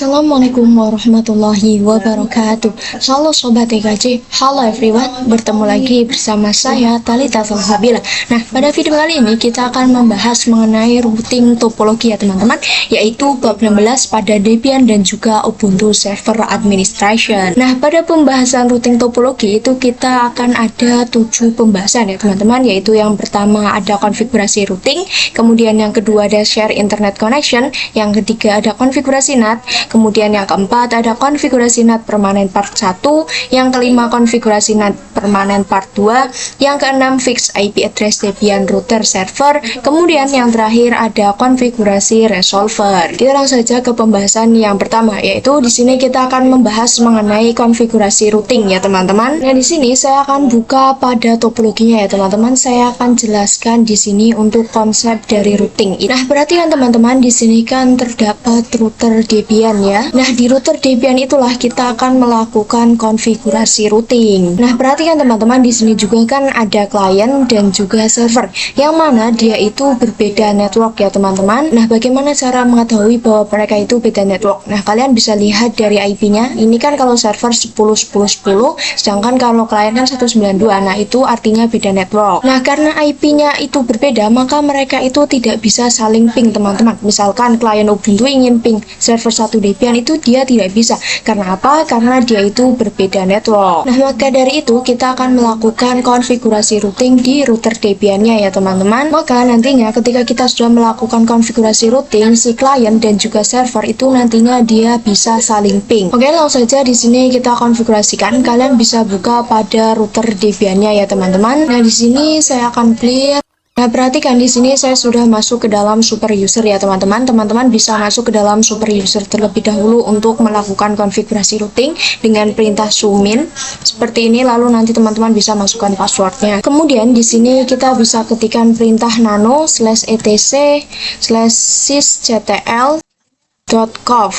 Assalamualaikum warahmatullahi wabarakatuh. Halo Sobat TKJ, halo everyone. Bertemu lagi bersama saya Talita Salsabila. Nah, pada video kali ini kita akan membahas mengenai routing topologi ya teman-teman, yaitu bab 16 pada Debian dan juga Ubuntu Server Administration. Nah, pada pembahasan routing topologi itu kita akan ada 7 pembahasan ya teman-teman, yaitu yang pertama ada konfigurasi routing, kemudian yang kedua ada share internet connection, yang ketiga ada konfigurasi NAT, kemudian yang keempat ada konfigurasi NAT permanen part 1, yang kelima konfigurasi NAT permanen part 2, yang keenam fix IP address Debian router server, kemudian yang terakhir ada konfigurasi resolver. Kita langsung saja ke pembahasan yang pertama, yaitu di sini kita akan membahas mengenai konfigurasi routing ya teman-teman. Nah, di sini saya akan buka pada topologinya ya teman-teman. Saya akan jelaskan di sini untuk konsep dari routing. Nah, perhatikan teman-teman, di sini kan terdapat router Debian ya. Nah, di router Debian itulah kita akan melakukan konfigurasi routing. Nah, perhatikan teman-teman, di sini juga kan ada klien dan juga server, yang mana dia itu berbeda network ya teman-teman. Nah, bagaimana cara mengetahui bahwa mereka itu beda network? Nah, kalian bisa lihat dari IP-nya. Ini kan kalau server 10.10.10, sedangkan kalau klien kan 192. Nah, itu artinya beda network. Nah, karena IP-nya itu berbeda, maka mereka itu tidak bisa saling ping teman-teman. Misalkan klien Ubuntu ingin ping server 1 Debian, itu dia tidak bisa. Karena apa? Karena dia itu berbeda network. Nah, maka dari itu kita akan melakukan konfigurasi routing di router Debian-nya ya teman-teman. Maka nantinya ketika kita sudah melakukan konfigurasi routing, si klien dan juga server itu nantinya dia bisa saling ping. Oke, langsung saja di sini kita konfigurasikan. Kalian bisa buka pada router Debian-nya ya teman-teman. Nah, di sini saya akan clear. Nah, perhatikan di sini saya sudah masuk ke dalam super user ya teman-teman. Teman-teman bisa masuk ke dalam super user terlebih dahulu untuk melakukan konfigurasi routing dengan perintah sumin seperti ini, lalu nanti teman-teman bisa masukkan passwordnya. Kemudian di sini kita bisa ketikkan perintah nano /etc/sysctl.conf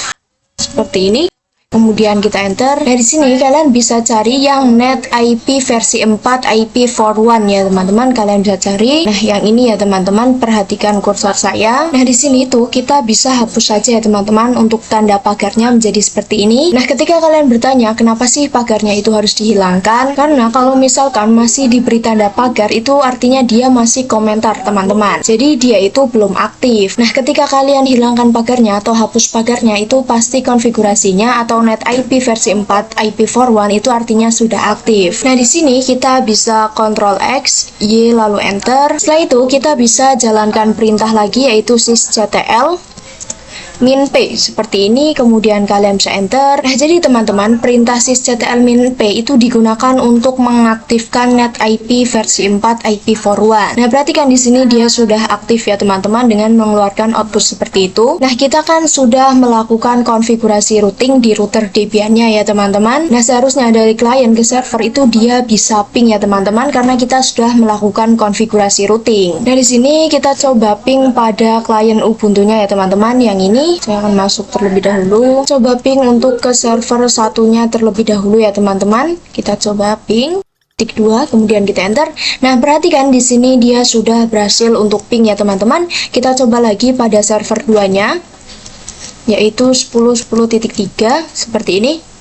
seperti ini. Kemudian kita enter. Nah, di sini kalian bisa cari yang net IP versi 4 IP41 ya teman-teman. Kalian bisa cari. Nah, yang ini ya teman-teman, perhatikan kursor saya. Nah, di sini tuh kita bisa hapus saja ya teman-teman untuk tanda pagarnya menjadi seperti ini. Nah, ketika kalian bertanya kenapa sih pagarnya itu harus dihilangkan? Karena kalau misalkan masih diberi tanda pagar, itu artinya dia masih komentar teman-teman. Jadi dia itu belum aktif. Nah, ketika kalian hilangkan pagarnya atau hapus pagarnya, itu pasti konfigurasinya atau net IP versi 4 IP41 itu artinya sudah aktif. Nah, di sini kita bisa Ctrl X, Y lalu enter. Setelah itu kita bisa jalankan perintah lagi, yaitu sysctl -p seperti ini, kemudian kalian bisa enter. Nah, jadi teman-teman, perintah sysctl -p itu digunakan untuk mengaktifkan net IP versi 4 IP41. Nah, perhatikan di sini dia sudah aktif ya teman-teman dengan mengeluarkan output seperti itu. Nah, kita kan sudah melakukan konfigurasi routing di router Debian-nya ya teman-teman. Nah, seharusnya dari klien ke server itu dia bisa ping ya teman-teman, karena kita sudah melakukan konfigurasi routing. Nah, di sini kita coba ping pada klien Ubuntu-nya ya teman-teman, yang ini. Saya akan masuk terlebih dahulu. Coba ping untuk ke server satunya terlebih dahulu ya teman-teman. Kita coba ping titik 2, kemudian kita enter. Nah, perhatikan di sini dia sudah berhasil untuk ping ya teman-teman. Kita coba lagi pada server 2-nya, yaitu 10.10.3 seperti ini.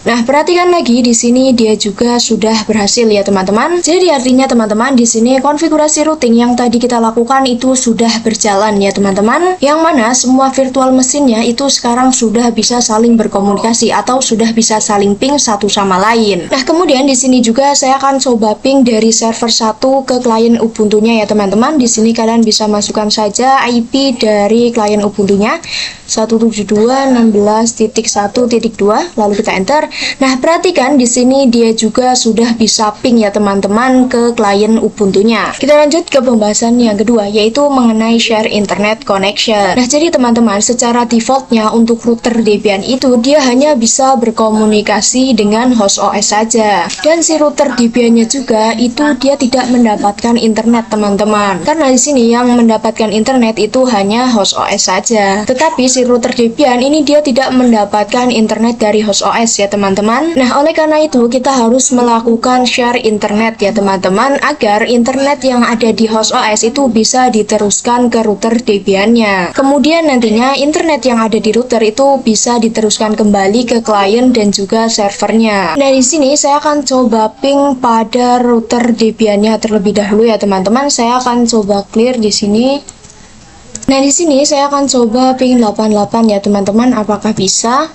Nah, perhatikan lagi di sini dia juga sudah berhasil ya teman-teman. Jadi artinya teman-teman, di sini konfigurasi routing yang tadi kita lakukan itu sudah berjalan ya teman-teman. Yang mana semua virtual mesinnya itu sekarang sudah bisa saling berkomunikasi atau sudah bisa saling ping satu sama lain. Nah, kemudian di sini juga saya akan coba ping dari server 1 ke klien Ubuntu-nya ya teman-teman. Di sini kalian bisa masukkan saja IP dari klien Ubuntu-nya 172.16.1.2, lalu kita enter. Nah, perhatikan di sini dia juga sudah bisa ping ya teman-teman ke klien Ubuntu-nya. Kita lanjut ke pembahasan yang kedua, yaitu mengenai share internet connection. Nah, jadi teman-teman, secara defaultnya untuk router Debian itu dia hanya bisa berkomunikasi dengan host OS saja. Dan si router Debian-nya juga itu dia tidak mendapatkan internet teman-teman. Karena di sini yang mendapatkan internet itu hanya host OS saja. Tetapi si router Debian ini dia tidak mendapatkan internet dari host OS ya teman-teman. teman-teman. Nah, oleh karena itu kita harus melakukan share internet ya teman-teman, agar internet yang ada di host OS itu bisa diteruskan ke router Debian-nya. Kemudian nantinya internet yang ada di router itu bisa diteruskan kembali ke klien dan juga servernya. Nah, di sini saya akan coba ping pada router Debian-nya terlebih dahulu ya teman-teman. Saya akan coba clear di sini. Nah, di sini saya akan coba ping 88 ya teman-teman, apakah bisa?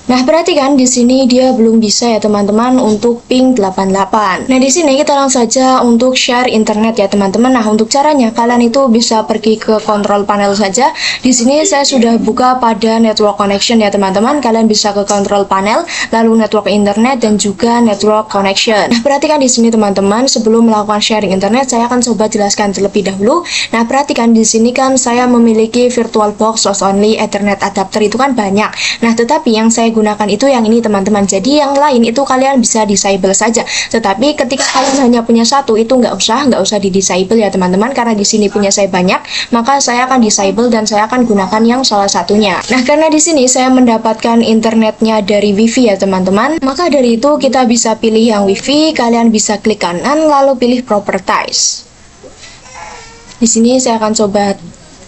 Nah, perhatikan di sini dia belum bisa ya teman-teman untuk ping 88. Nah, di sini kita langsung saja untuk share internet ya teman-teman. Nah, untuk caranya kalian itu bisa pergi ke control panel saja. Di sini saya sudah buka pada network connection ya teman-teman. Kalian bisa ke control panel, lalu network internet dan juga network connection. Nah, perhatikan di sini teman-teman, sebelum melakukan sharing internet saya akan coba jelaskan terlebih dahulu. Nah, perhatikan di sini kan saya memiliki VirtualBox host only Ethernet adapter itu kan banyak. Nah, tetapi yang saya gunakan itu yang ini teman-teman. Jadi yang lain itu kalian bisa disable saja. Tetapi ketika kalian hanya punya satu itu nggak usah di disable ya teman-teman, karena di sini punya saya banyak, maka saya akan disable dan saya akan gunakan yang salah satunya. Nah, karena di sini saya mendapatkan internetnya dari WiFi ya teman-teman, maka dari itu kita bisa pilih yang WiFi. Kalian bisa klik kanan lalu pilih Properties. Di sini saya akan coba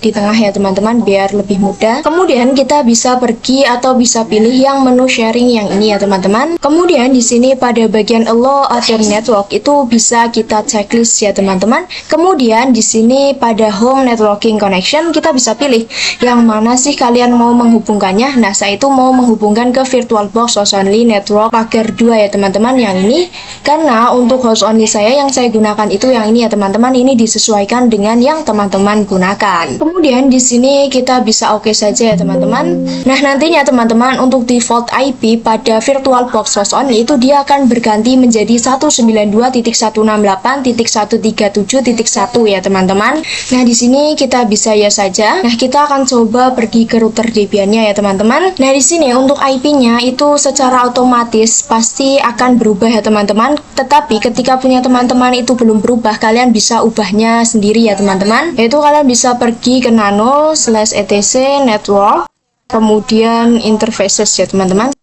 di tengah ya teman-teman biar lebih mudah. Kemudian kita bisa pergi atau bisa pilih yang menu sharing yang ini ya teman-teman. Kemudian di sini pada bagian Allow Other Network itu bisa kita checklist ya teman-teman. Kemudian di sini pada Home Networking Connection kita bisa pilih yang mana sih kalian mau menghubungkannya. Nah, saya itu mau menghubungkan ke VirtualBox host only network pagar 2 ya teman-teman, yang ini. Karena untuk host only saya yang saya gunakan itu yang ini ya teman-teman. Ini disesuaikan dengan yang teman-teman gunakan. Kemudian di sini kita bisa oke saja ya teman-teman. Nah, nantinya teman-teman untuk default IP pada VirtualBox host only itu dia akan berganti menjadi 192.168.137.1 ya teman-teman. Nah, di sini kita bisa ya saja. Nah, kita akan coba pergi ke router Debian-nya ya teman-teman. Nah, di sini untuk IP-nya itu secara otomatis pasti akan berubah ya teman-teman. Tetapi ketika punya teman-teman itu belum berubah, kalian bisa ubahnya sendiri ya teman-teman. Yaitu kalian bisa pergi ke nano/etc network, kemudian interfaces ya teman-teman,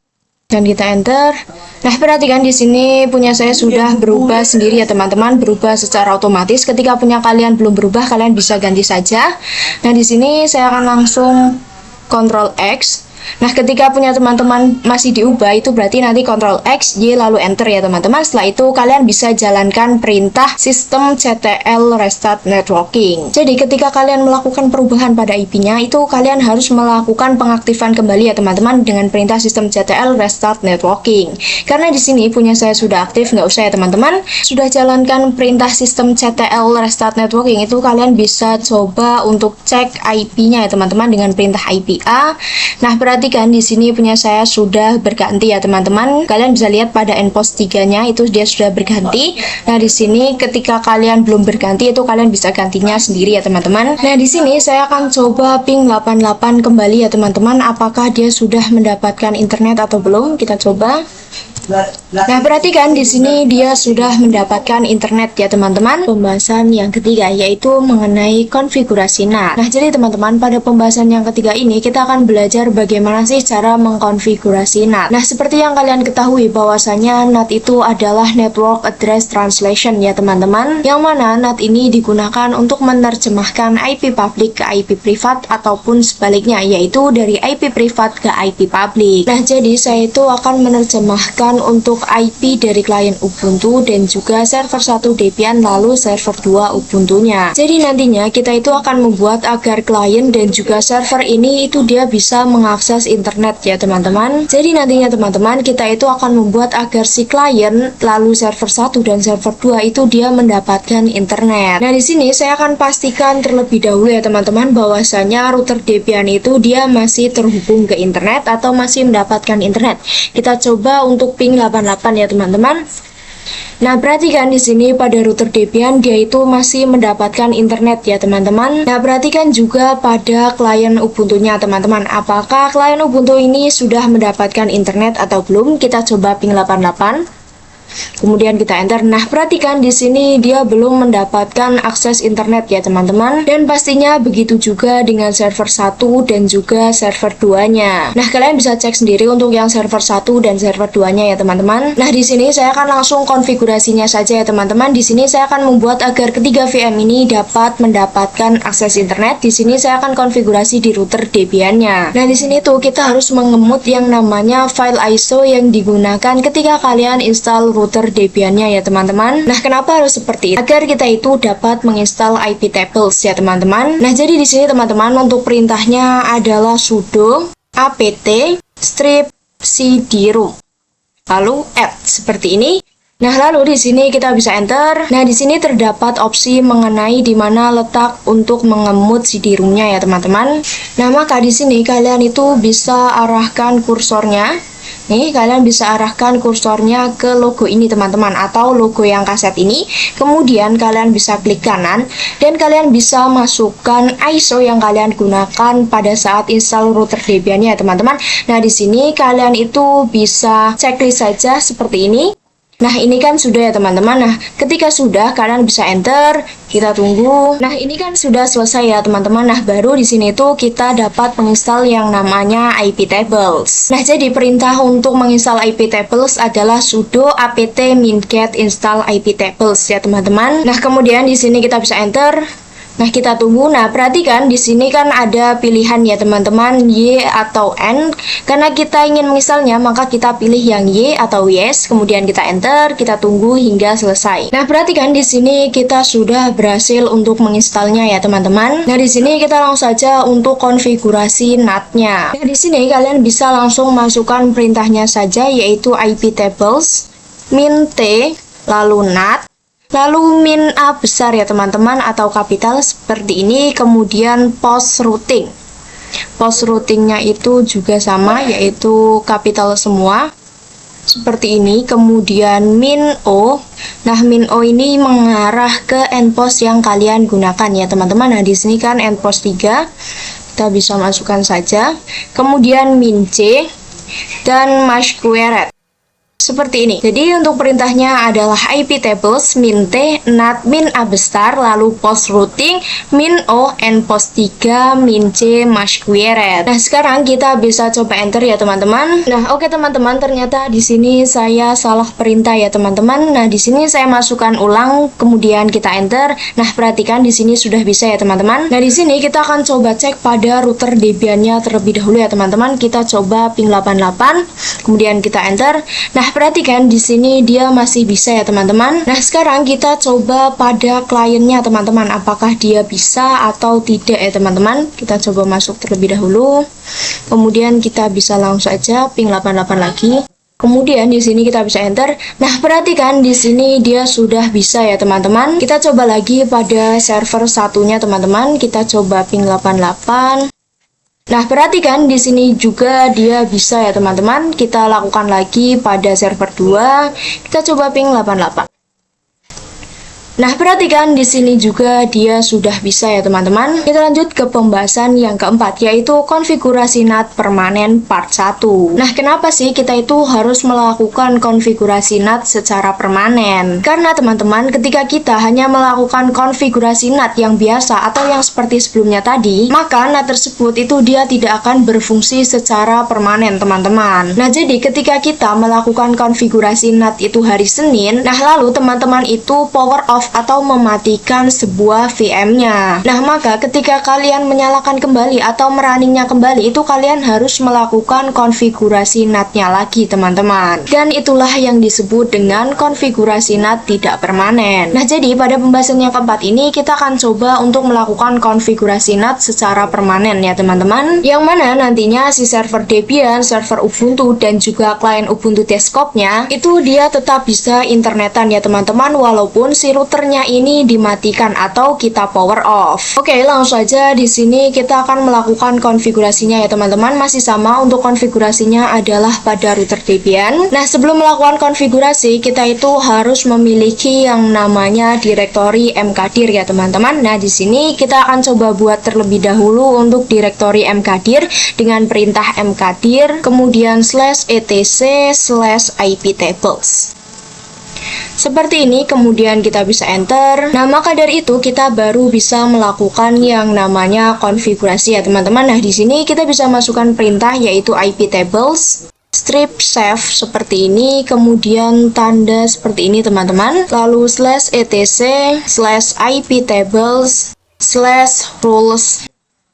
dan kita enter. Nah, perhatikan di sini punya saya sudah berubah sendiri ya teman-teman, berubah secara otomatis. Ketika punya kalian belum berubah, kalian bisa ganti saja. Nah, di sini saya akan langsung Ctrl X. Nah, ketika punya teman-teman masih diubah itu berarti nanti Ctrl X, Y lalu enter ya teman-teman. Setelah itu kalian bisa jalankan perintah sistem CTL restart networking. Jadi ketika kalian melakukan perubahan pada IP-nya itu kalian harus melakukan pengaktifan kembali ya teman-teman dengan perintah sistem CTL restart networking. Karena di sini punya saya sudah aktif, nggak usah ya teman-teman. Sudah jalankan perintah sistem CTL restart networking itu kalian bisa coba untuk cek IP-nya ya teman-teman dengan perintah IPA. Nah, perhatikan di sini punya saya sudah berganti ya teman-teman. Kalian bisa lihat pada endpost 3-nya itu dia sudah berganti. Nah, di sini ketika kalian belum berganti itu kalian bisa gantinya sendiri ya teman-teman. Nah, di sini saya akan coba ping 88 kembali ya teman-teman, apakah dia sudah mendapatkan internet atau belum. Kita coba. Nah, perhatikan di sini dia sudah mendapatkan internet ya teman-teman. Pembahasan yang ketiga yaitu mengenai konfigurasi NAT. Nah, jadi teman-teman pada pembahasan yang ketiga ini kita akan belajar bagaimana sih cara mengkonfigurasi NAT. Nah, seperti yang kalian ketahui bahwasanya NAT itu adalah Network Address Translation ya teman-teman. Yang mana NAT ini digunakan untuk menerjemahkan IP publik ke IP privat ataupun sebaliknya, yaitu dari IP privat ke IP publik. Nah, jadi saya itu akan menerjemahkan untuk IP dari klien Ubuntu dan juga server 1 Debian lalu server 2 Ubuntu-nya. Jadi nantinya kita itu akan membuat agar klien dan juga server ini itu dia bisa mengakses internet ya teman-teman. Jadi nantinya teman-teman kita itu akan membuat agar si klien lalu server 1 dan server 2 itu dia mendapatkan internet. Nah, di sini saya akan pastikan terlebih dahulu ya teman-teman bahwasanya router Debian itu dia masih terhubung ke internet atau masih mendapatkan internet. Kita coba untuk ping 88 ya teman-teman. Nah, perhatikan di sini pada router Debian dia itu masih mendapatkan internet ya teman-teman. Nah, perhatikan juga pada klien Ubuntu-nya teman-teman. Apakah klien Ubuntu ini sudah mendapatkan internet atau belum? Kita coba ping 88. Kemudian kita enter. Nah, perhatikan di sini dia belum mendapatkan akses internet ya teman-teman. Dan pastinya begitu juga dengan server 1 dan juga server 2-nya. Nah, kalian bisa cek sendiri untuk yang server 1 dan server 2-nya ya teman-teman. Nah, di sini saya akan langsung konfigurasinya saja ya teman-teman. Di sini saya akan membuat agar ketiga VM ini dapat mendapatkan akses internet. Di sini saya akan konfigurasi di router Debian-nya. Nah, di sini tuh kita harus mengemut yang namanya file ISO yang digunakan ketika kalian install router Debian-nya ya teman-teman. Nah, kenapa harus seperti itu? Agar kita itu dapat menginstal iptables ya teman-teman. Nah, jadi di sini teman-teman untuk perintahnya adalah sudo apt strip cd-root lalu add seperti ini. Nah, lalu di sini kita bisa enter. Nah, di sini terdapat opsi mengenai di mana letak untuk mengemut CD-ROM-nya ya teman-teman. Nah, maka di sini kalian itu bisa arahkan kursornya. Nih, kalian bisa arahkan kursornya ke logo ini teman-teman, atau logo yang kaset ini. Kemudian kalian bisa klik kanan dan kalian bisa masukkan ISO yang kalian gunakan pada saat install router Debian-nya ya teman-teman. Nah, di sini kalian itu bisa checklist saja seperti ini. Nah, ini kan sudah ya teman-teman. Nah, ketika sudah kalian bisa enter, kita tunggu. Nah, ini kan sudah selesai ya teman-teman. Nah, baru di sini tuh kita dapat menginstal yang namanya iptables. Nah, jadi perintah untuk menginstal iptables adalah sudo apt minget install iptables ya teman-teman. Nah, kemudian di sini kita bisa enter. Nah, kita tunggu. Nah, perhatikan di sini kan ada pilihan ya teman-teman, Y atau N. Karena kita ingin menginstalnya, maka kita pilih yang Y atau Yes. Kemudian kita enter, kita tunggu hingga selesai. Nah, perhatikan di sini kita sudah berhasil untuk menginstalnya ya teman-teman. Nah, di sini kita langsung saja untuk konfigurasi NAT-nya. Nah, di sini kalian bisa langsung masukkan perintahnya saja, yaitu iptables min t lalu NAT. Lalu min A besar ya teman-teman atau kapital seperti ini. Kemudian post routing. Post routingnya itu juga sama, yaitu kapital semua seperti ini. Kemudian min O. Nah, min O ini mengarah ke endpost yang kalian gunakan ya teman-teman. Nah, di sini kan endpost 3. Kita bisa masukkan saja. Kemudian min C dan masquerade. Seperti ini. Jadi untuk perintahnya adalah iptables min t nat min a besar lalu post routing min o and post 3 min c masquerade. Nah, sekarang kita bisa coba enter ya teman-teman. Nah, oke teman-teman, ternyata di sini saya salah perintah ya teman-teman. Nah, di sini saya masukkan ulang, kemudian kita enter. Nah, perhatikan di sini sudah bisa ya teman-teman. Nah, di sini kita akan coba cek pada router Debian-nya terlebih dahulu ya teman-teman. Kita coba ping 88, kemudian kita enter. Nah, perhatikan di sini dia masih bisa ya teman-teman. Nah, sekarang kita coba pada kliennya teman-teman, apakah dia bisa atau tidak ya teman-teman. Kita coba masuk terlebih dahulu. Kemudian kita bisa langsung saja ping 88 lagi. Kemudian di sini kita bisa enter. Nah, perhatikan di sini dia sudah bisa ya teman-teman. Kita coba lagi pada server satunya teman-teman. Kita coba ping 88. Nah, perhatikan di sini juga dia bisa ya teman-teman. Kita lakukan lagi pada server 2. Kita coba ping 88. Nah, perhatikan di sini juga dia sudah bisa ya teman-teman. Kita lanjut ke pembahasan yang keempat, yaitu konfigurasi NAT permanen part 1. Nah, kenapa sih kita itu harus melakukan konfigurasi NAT secara permanen? Karena teman-teman, ketika kita hanya melakukan konfigurasi NAT yang biasa atau yang seperti sebelumnya tadi, maka NAT tersebut itu dia tidak akan berfungsi secara permanen teman-teman. Nah, jadi ketika kita melakukan konfigurasi NAT itu hari Senin, nah lalu teman-teman itu power off atau mematikan sebuah VM-nya. Nah, maka ketika kalian menyalakan kembali atau merunningnya kembali, itu kalian harus melakukan konfigurasi NAT-nya lagi, teman-teman. Dan itulah yang disebut dengan konfigurasi NAT tidak permanen. Nah, jadi pada pembahasan yang keempat ini, kita akan coba untuk melakukan konfigurasi NAT secara permanen ya, teman-teman. Yang mana nantinya si server Debian, server Ubuntu, dan juga klien Ubuntu desktop-nya, itu dia tetap bisa internetan ya, teman-teman, walaupun si routernya ini dimatikan atau kita power off. Oke, langsung saja di sini kita akan melakukan konfigurasinya ya teman-teman. Masih sama, untuk konfigurasinya adalah pada router Debian. Nah, sebelum melakukan konfigurasi, kita itu harus memiliki yang namanya direktori mkdir ya teman-teman. Nah, di sini kita akan coba buat terlebih dahulu untuk direktori mkdir dengan perintah mkdir kemudian /etc/iptables. Seperti ini, kemudian kita bisa enter. Nah, maka dari itu kita baru bisa melakukan yang namanya konfigurasi ya teman-teman. Nah, di sini kita bisa masukkan perintah yaitu iptables strip save seperti ini, kemudian tanda seperti ini teman-teman. Lalu /etc/iptables/rules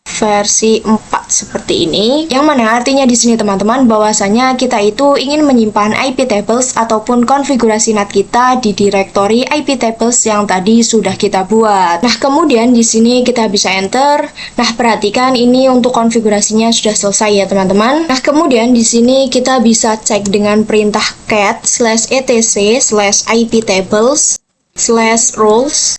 versi 4 seperti ini, yang mana artinya di sini teman-teman bahwasanya kita itu ingin menyimpan iptables ataupun konfigurasi NAT kita di direktori iptables yang tadi sudah kita buat. Nah, kemudian di sini kita bisa enter. Nah, perhatikan ini untuk konfigurasinya sudah selesai ya teman-teman. Nah, kemudian di sini kita bisa cek dengan perintah cat /etc/iptables/rules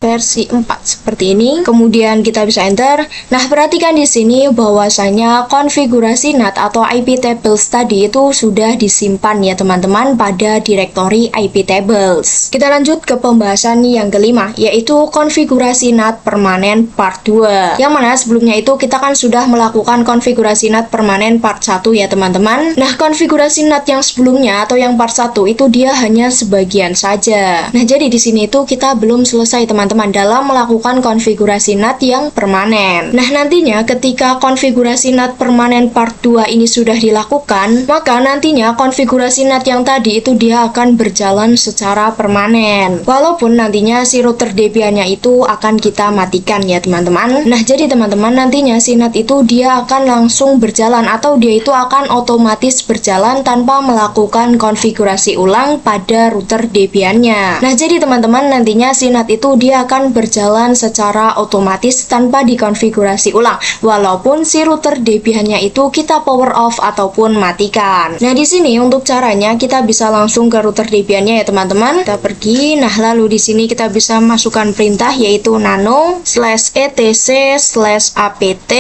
versi 4 seperti ini. Kemudian kita bisa enter. Nah, perhatikan di sini bahwasanya konfigurasi NAT atau iptables tadi itu sudah disimpan ya teman-teman pada direktori iptables. Kita lanjut ke pembahasan yang kelima, yaitu konfigurasi NAT permanen part 2. Yang mana sebelumnya itu kita kan sudah melakukan konfigurasi NAT permanen part 1 ya teman-teman. Nah, konfigurasi NAT yang sebelumnya atau yang part 1 itu dia hanya sebagian saja. Nah, jadi di sini itu kita belum selesai teman-teman dalam melakukan konfigurasi NAT yang permanen. Nah, nantinya ketika konfigurasi NAT permanen part 2 ini sudah dilakukan, maka nantinya konfigurasi NAT yang tadi itu dia akan berjalan secara permanen. Walaupun nantinya si router Debian-nya itu akan kita matikan ya teman-teman. Nah, jadi teman-teman nantinya si NAT itu dia akan langsung berjalan atau dia itu akan otomatis berjalan tanpa melakukan konfigurasi ulang pada router Debian-nya. Nah, jadi teman-teman nantinya si NAT itu dia akan berjalan secara otomatis tanpa dikonfigurasi ulang, walaupun si router Debian-nya itu kita power off ataupun matikan. Nah, di sini untuk caranya kita bisa langsung ke router Debian-nya ya teman-teman. Kita pergi. Nah, lalu di sini kita bisa masukkan perintah yaitu nano /etc/apt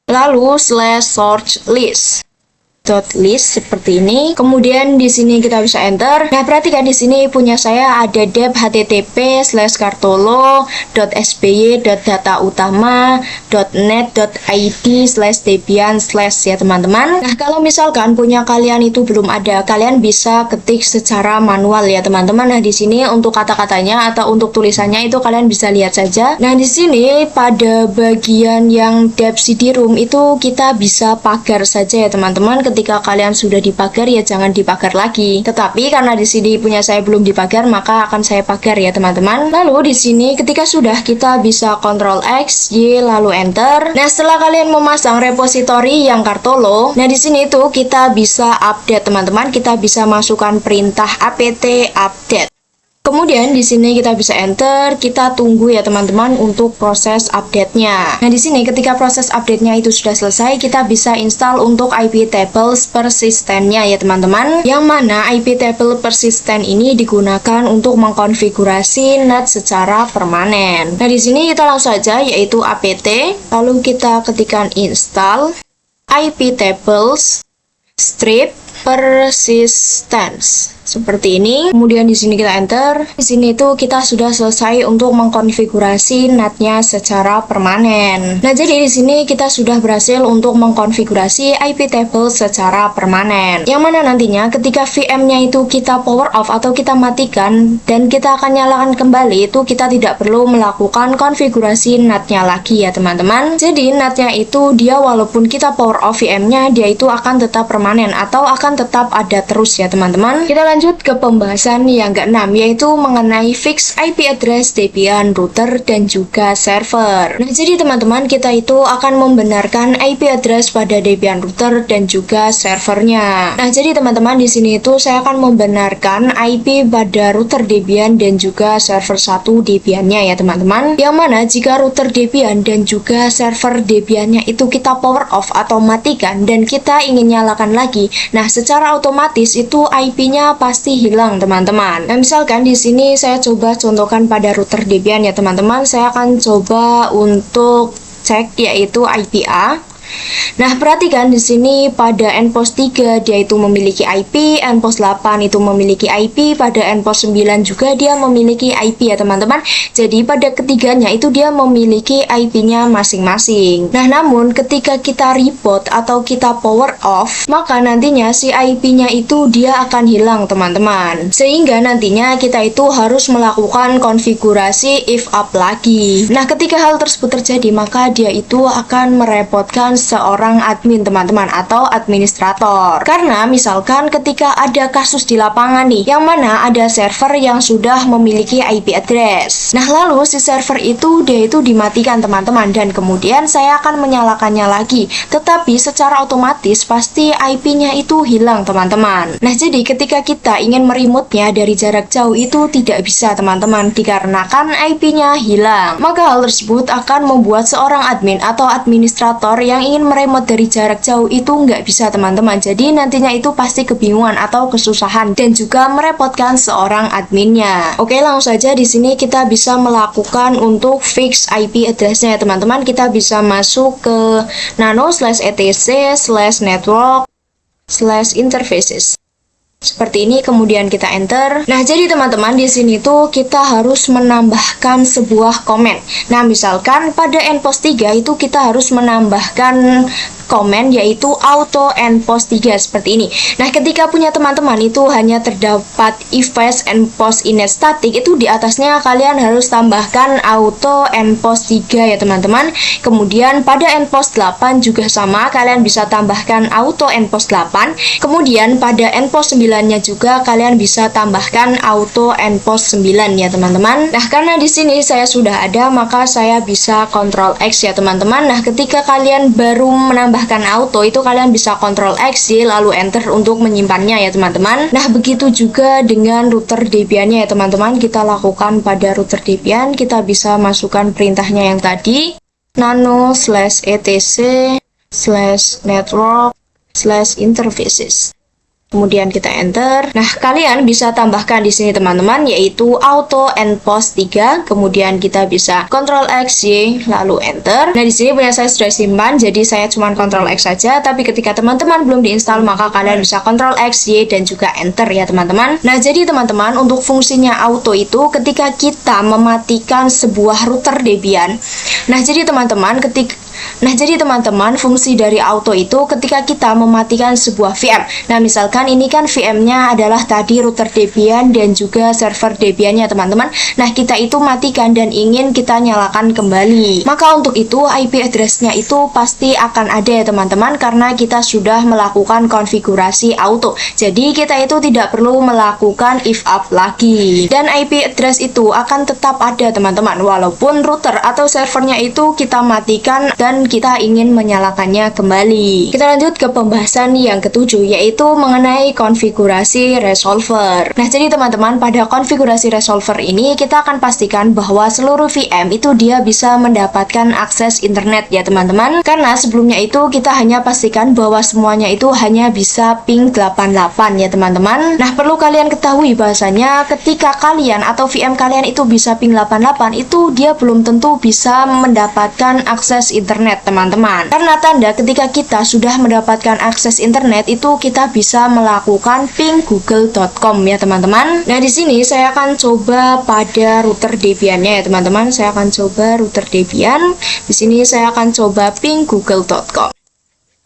lalu /source list .list seperti ini. Kemudian di sini kita bisa enter. Nah, perhatikan di sini punya saya ada dep http://kartolo.sby.datautama.net.id/debian/ ya teman-teman. Nah, kalau misalkan punya kalian itu belum ada, kalian bisa ketik secara manual ya teman-teman. Nah, di sini untuk kata-katanya atau untuk tulisannya itu kalian bisa lihat saja. Nah, di sini pada bagian yang dep cd-rom itu kita bisa pagar saja ya teman-teman. Ketika kalian sudah dipagar ya jangan dipagar lagi. Tetapi karena di sini punya saya belum dipagar, maka akan saya pagar ya teman-teman. Lalu di sini ketika sudah kita bisa Ctrl X, Y lalu enter. Nah, setelah kalian memasang repositori yang Kartolo, nah di sini itu kita bisa update teman-teman. Kita bisa masukkan perintah apt update. Kemudian di sini kita bisa enter, kita tunggu ya teman-teman untuk proses update-nya. Nah, di sini ketika proses update-nya itu sudah selesai, kita bisa install untuk iptables persisten-nya ya teman-teman. Yang mana iptable persisten ini digunakan untuk mengkonfigurasi NAT secara permanen. Nah, di sini kita langsung saja yaitu apt, lalu kita ketikkan install iptables strip persistence seperti ini. Kemudian di sini kita enter. Di sini itu kita sudah selesai untuk mengkonfigurasi NAT-nya secara permanen. Nah, jadi di sini kita sudah berhasil untuk mengkonfigurasi iptable secara permanen. Yang mana nantinya ketika VM-nya itu kita power off atau kita matikan dan kita akan nyalakan kembali, itu kita tidak perlu melakukan konfigurasi NAT-nya lagi ya teman-teman. Jadi NAT-nya itu dia walaupun kita power off VM-nya, dia itu akan tetap permanen atau akan tetap ada terus ya teman-teman. Kita lanjut ke pembahasan yang ke-6, yaitu mengenai fix IP address Debian router dan juga server. Nah, jadi teman-teman kita itu akan membenarkan IP address pada Debian router dan juga servernya. Nah, jadi teman-teman di sini itu saya akan membenarkan IP pada router Debian dan juga server 1 Debian-nya ya teman-teman. Yang mana jika router Debian dan juga server Debian-nya itu kita power off atau matikan dan kita ingin nyalakan lagi, nah secara otomatis itu IP-nya pasti hilang teman-teman. Nah, misalkan di sini saya coba contohkan pada router Debian ya teman-teman. Saya akan coba untuk cek yaitu IP A. Nah, perhatikan di sini pada nPost 3 dia itu memiliki IP, nPost 8 itu memiliki IP, pada nPost 9 juga dia memiliki IP ya teman-teman. Jadi pada ketiganya itu dia memiliki IP-nya masing-masing. Nah, namun ketika kita report atau kita power off, maka nantinya si IP-nya itu dia akan hilang teman-teman. Sehingga nantinya kita itu harus melakukan konfigurasi if up lagi. Nah, ketika hal tersebut terjadi, maka dia itu akan merepotkan seorang admin teman-teman atau administrator. Karena misalkan ketika ada kasus di lapangan nih, yang mana ada server yang sudah memiliki IP address. Nah, lalu si server itu dia itu dimatikan teman-teman, dan kemudian saya akan menyalakannya lagi. Tetapi secara otomatis pasti IP-nya itu hilang teman-teman. Nah, jadi ketika kita ingin meremote-nya dari jarak jauh itu tidak bisa teman-teman, dikarenakan IP-nya hilang. Maka hal tersebut akan membuat seorang admin atau administrator yang ingin meremote dari jarak jauh itu nggak bisa teman-teman. Jadi nantinya itu pasti kebingungan atau kesusahan dan juga merepotkan seorang adminnya. Oke, langsung saja di sini kita bisa melakukan untuk fix IP address-nya ya teman-teman. Kita bisa masuk ke nano/etc/network/interfaces. Seperti ini, kemudian kita enter. Nah, jadi teman-teman di sini tuh kita harus menambahkan sebuah komen. Nah, misalkan pada nPost 3 itu kita harus menambahkan komen yaitu auto nPost 3 seperti ini. Nah, ketika punya teman-teman itu hanya terdapat ifs nPost init static, itu di atasnya kalian harus tambahkan auto nPost 3 ya teman-teman. Kemudian pada nPost 8 juga sama, kalian bisa tambahkan auto nPost 8. Kemudian pada nPost 9-nya juga kalian bisa tambahkan auto nPost 9 ya teman-teman. Nah, karena di sini saya sudah ada, maka saya bisa Ctrl X ya teman-teman. Nah, ketika kalian baru menambahkan auto itu kalian bisa Ctrl X lalu enter untuk menyimpannya ya teman-teman. Nah, begitu juga dengan router Debian-nya ya teman-teman. Kita lakukan pada router Debian, kita bisa masukkan perintahnya yang tadi, nano/etc/network/interfaces. Kemudian kita enter. Nah, kalian bisa tambahkan di sini teman-teman yaitu auto nPost 3. Kemudian kita bisa Ctrl X lalu enter. Nah, di sini punya saya sudah simpan, jadi saya cuma Ctrl X saja. Tapi ketika teman-teman belum diinstal, maka kalian bisa Ctrl X dan juga enter ya teman-teman. Nah, jadi teman-teman untuk fungsinya auto itu ketika kita mematikan sebuah router Debian. Nah, jadi teman-teman fungsi dari auto itu ketika kita mematikan sebuah VM. Nah, misalkan ini kan VM-nya adalah tadi router Debian dan juga server Debian-nya teman-teman. Nah, kita itu matikan dan ingin kita nyalakan kembali. Maka untuk itu IP address-nya itu pasti akan ada ya teman-teman, karena kita sudah melakukan konfigurasi auto. Jadi kita itu tidak perlu melakukan if up lagi. Dan IP address itu akan tetap ada teman-teman, walaupun router atau servernya itu kita matikan dan kita ingin menyalakannya kembali. Kita lanjut ke pembahasan yang ketujuh, yaitu mengenai konfigurasi resolver. Nah, jadi teman-teman pada konfigurasi resolver ini kita akan pastikan bahwa seluruh VM itu dia bisa mendapatkan akses internet ya teman-teman. Karena sebelumnya itu kita hanya pastikan bahwa semuanya itu hanya bisa ping 88 ya teman-teman. Nah, perlu kalian ketahui bahwasanya ketika kalian atau VM kalian itu bisa ping 88, itu dia belum tentu bisa mendapatkan akses internet teman-teman. Karena tanda ketika kita sudah mendapatkan akses internet itu kita bisa melakukan ping google.com ya teman-teman. Nah, di sini saya akan coba pada router Debian-nya ya teman-teman. Saya akan coba router Debian. Di sini saya akan coba ping google.com.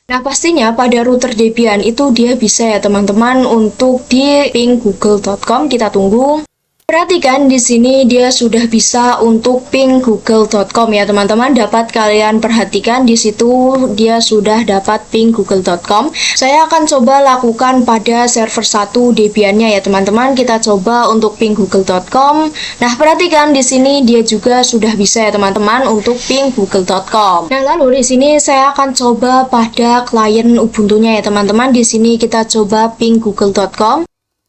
Nah, pastinya pada router Debian itu dia bisa ya teman-teman untuk di ping google.com. Kita tunggu. Perhatikan di sini dia sudah bisa untuk ping google.com ya teman-teman. Dapat kalian perhatikan di situ dia sudah dapat ping google.com. Saya akan coba lakukan pada server 1 Debian-nya ya teman-teman. Kita coba untuk ping google.com. Nah, perhatikan di sini dia juga sudah bisa ya teman-teman untuk ping google.com. Nah, lalu di sini saya akan coba pada klien Ubuntu-nya ya teman-teman. Di sini kita coba ping google.com.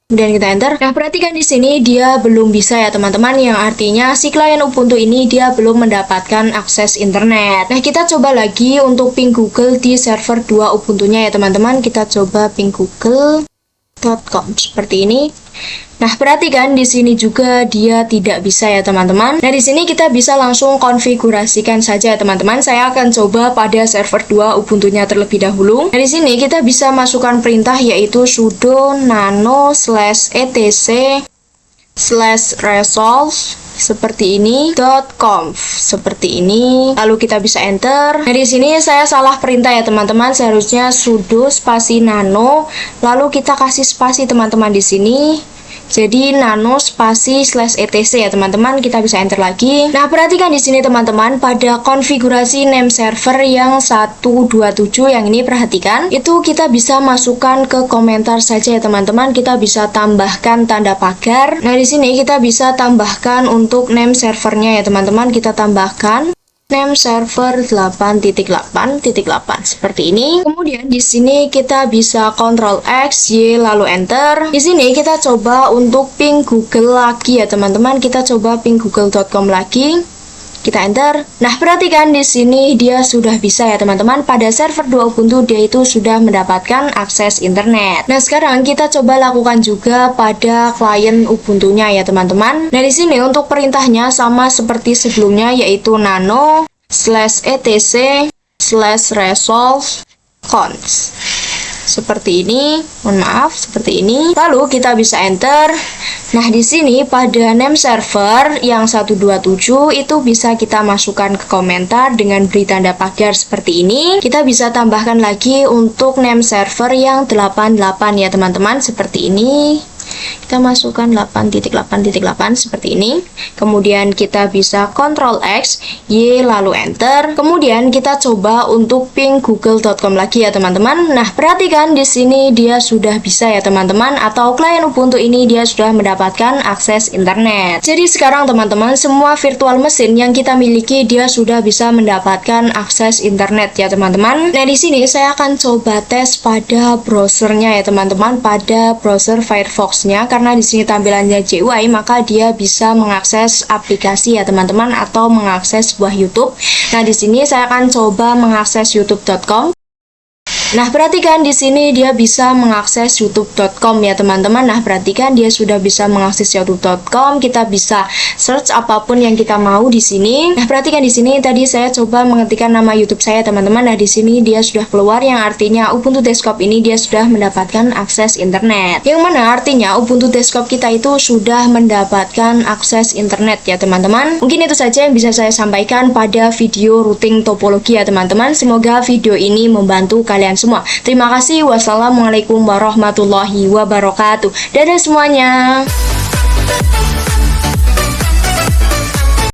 Kemudian kita enter. Nah, perhatikan di sini dia belum bisa ya teman-teman, yang artinya si klien Ubuntu ini dia belum mendapatkan akses internet. Nah, kita coba lagi untuk ping Google di server 2 Ubuntu-nya ya teman-teman. Kita coba ping google.com seperti ini. Nah, perhatikan di sini juga dia tidak bisa ya teman-teman. Nah, di sini kita bisa langsung konfigurasikan saja ya teman-teman. Saya akan coba pada server 2 Ubuntu-nya terlebih dahulu. Nah, di sini kita bisa masukkan perintah yaitu sudo nano /etc /resolve seperti ini .conf seperti ini, lalu kita bisa enter. Nah, di sini saya salah perintah ya teman-teman, seharusnya sudo spasi nano lalu kita kasih spasi teman-teman di sini. Jadi nano spasi /etc ya teman-teman, kita bisa enter lagi. Nah, perhatikan di sini teman-teman, pada konfigurasi name server yang 127 yang ini perhatikan, itu kita bisa masukkan ke komentar saja ya teman-teman. Kita bisa tambahkan tanda pagar. Nah, di sini kita bisa tambahkan untuk name servernya ya teman-teman. Kita tambahkan name server 8.8.8 seperti ini. Kemudian di sini kita bisa Ctrl X, Y lalu enter. Di sini kita coba untuk ping Google lagi ya teman-teman. Kita coba ping google.com lagi. Kita enter. Nah, perhatikan di sini dia sudah bisa ya teman-teman. Pada server 2 Ubuntu dia itu sudah mendapatkan akses internet. Nah, sekarang kita coba lakukan juga pada klien Ubuntu-nya ya teman-teman. Nah, di sini untuk perintahnya sama seperti sebelumnya yaitu nano /etc /resolve cons. Seperti ini, mohon maaf, seperti ini. Lalu kita bisa enter. Nah, di sini pada name server yang 127 itu bisa kita masukkan ke komentar dengan beri tanda pagar seperti ini. Kita bisa tambahkan lagi untuk name server yang 88 ya teman-teman, seperti ini. Kita masukkan 8.8.8 seperti ini. Kemudian kita bisa Ctrl X, Y lalu enter. Kemudian kita coba untuk ping google.com lagi ya teman-teman. Nah, perhatikan di sini dia sudah bisa ya teman-teman, atau klien Ubuntu ini dia sudah mendapatkan akses internet. Jadi sekarang teman-teman, semua virtual mesin yang kita miliki dia sudah bisa mendapatkan akses internet ya teman-teman. Nah, di sini saya akan coba tes pada browsernya ya teman-teman, pada browser Firefox-nya. Karena di sini tampilannya GUI, maka dia bisa mengakses aplikasi ya teman-teman, atau mengakses sebuah YouTube. Nah, di sini saya akan coba mengakses youtube.com. Nah, perhatikan di sini dia bisa mengakses youtube.com ya teman-teman. Nah, perhatikan dia sudah bisa mengakses youtube.com. Kita bisa search apapun yang kita mau di sini. Nah, perhatikan di sini tadi saya coba mengetikkan nama YouTube saya teman-teman. Nah, di sini dia sudah keluar, yang artinya Ubuntu Desktop ini dia sudah mendapatkan akses internet. Yang mana artinya Ubuntu Desktop kita itu sudah mendapatkan akses internet ya teman-teman. Mungkin itu saja yang bisa saya sampaikan pada video routing topologi ya teman-teman. Semoga video ini membantu kalian semua. Terima kasih. Wassalamualaikum warahmatullahi wabarakatuh. Dadah semuanya.